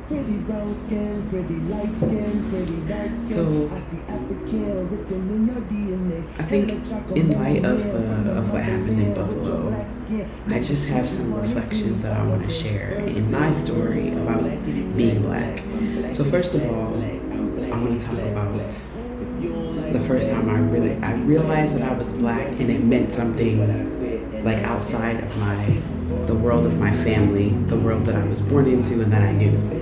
So I think in light of what happened in Buffalo, I just have some reflections that I want to share in my story about being black. So first of all, I want to talk about the first time I realized that I was black and it meant something like outside of the world of my family, the world that I was born into and that I knew.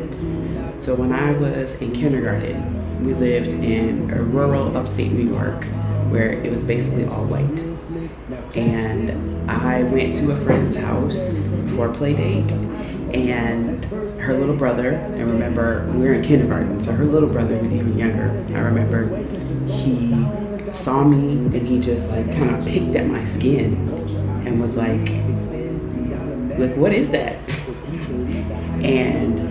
So when I was in kindergarten, we lived in a rural upstate New York where it was basically all white. And I went to a friend's house for a play date, and her little brother, I remember we were in kindergarten, so her little brother was even younger. I remember he saw me and he just like kind of picked at my skin and was like, what is that? And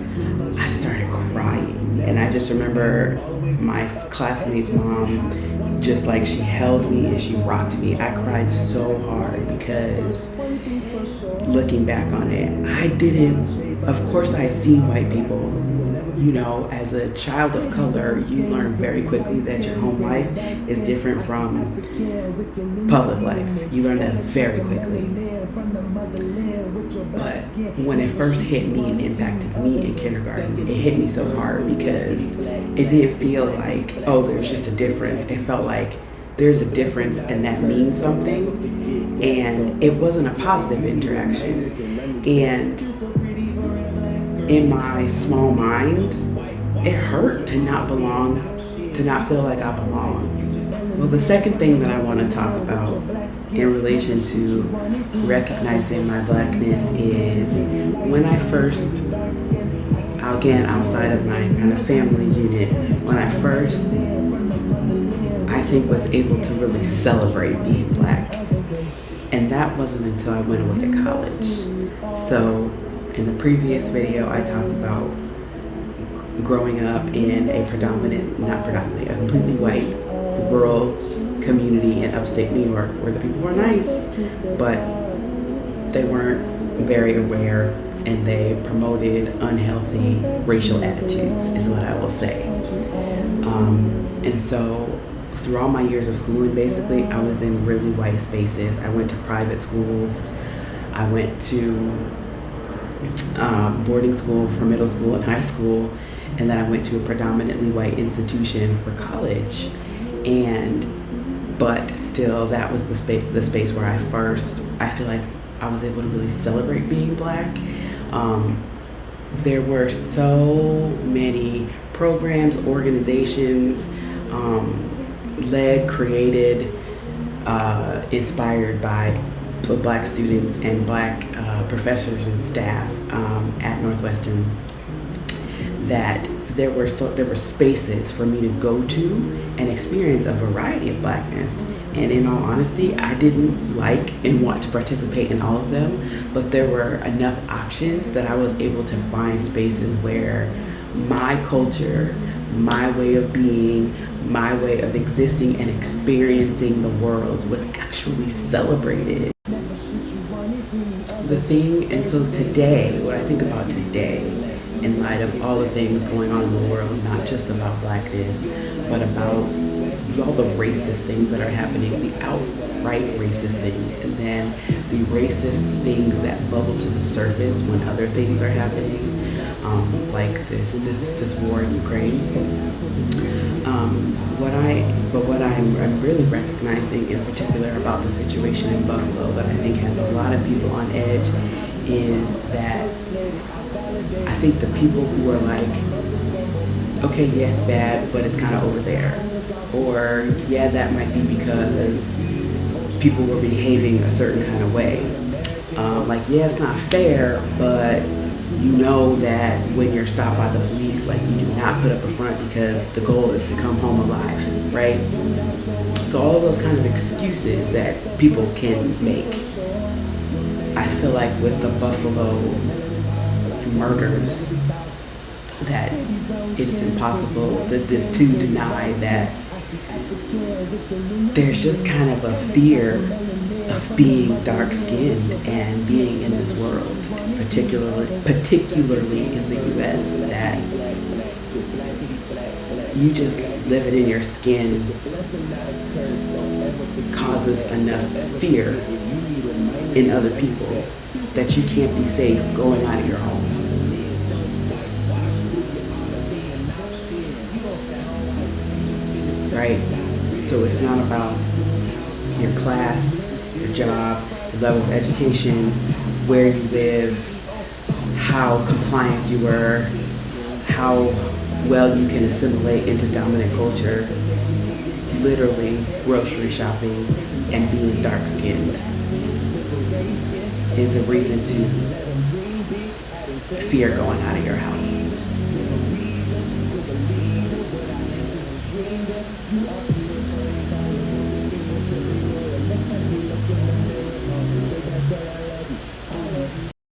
I started crying, and I just remember my classmate's mom just like she held me and she rocked me. I cried so hard because looking back on it, of course I had seen white people. You know, as a child of color, you learn very quickly that your home life is different from public life. You learn that very quickly. But when it first hit me and impacted me in kindergarten, it hit me so hard because it didn't feel like, oh, there's just a difference. It felt like there's a difference and that means something. And it wasn't a positive interaction. And in my small mind, it hurt to not belong, to not feel like I belong. Well, the second thing that I want to talk about in relation to recognizing my blackness is when I first, again, outside of my kind of family unit, when I first, I think was able to really celebrate being black. And that wasn't until I went away to college. So in the previous video, I talked about growing up in a a completely white rural community in upstate New York where the people were nice, but they weren't very aware and they promoted unhealthy racial attitudes, is what I will say. And so through all my years of schooling, basically, I was in really white spaces. I went to private schools. I went to boarding school for middle school and high school, and then I went to a predominantly white institution for college. But still, that was the space where I feel like I was able to really celebrate being black. There were so many programs, organizations, led, created, inspired by black students and black professors and staff at Northwestern, that there were spaces for me to go to and experience a variety of blackness. And in all honesty, I didn't like and want to participate in all of them, but there were enough options that I was able to find spaces where my culture, my way of being, my way of existing and experiencing the world was actually celebrated. And so today, what I think about today, in light of all the things going on in the world, not just about blackness, but about all the racist things that are happening, the outright racist things, and then the racist things that bubble to the surface when other things are happening, like this war in Ukraine. What I'm really recognizing in particular about the situation in Buffalo that I think has a lot of people on edge is that I think the people who are like, okay, yeah, it's bad, but it's kind of over there. Or, yeah, that might be because people were behaving a certain kind of way. Yeah, it's not fair, but you know that when you're stopped by the police, like, you do not put up a front because the goal is to come home alive, right? So all of those kind of excuses that people can make, I feel like with the Buffalo murders, that it is impossible to deny that there's just kind of a fear of being dark skinned and being in this world, particularly in the US, that you just living in your skin causes enough fear in other people that you can't be safe going out of your home. Right? So it's not about your class, your job, your level of education, where you live, how compliant you were, how well you can assimilate into dominant culture. Literally, grocery shopping and being dark-skinned is a reason to fear going out of your house.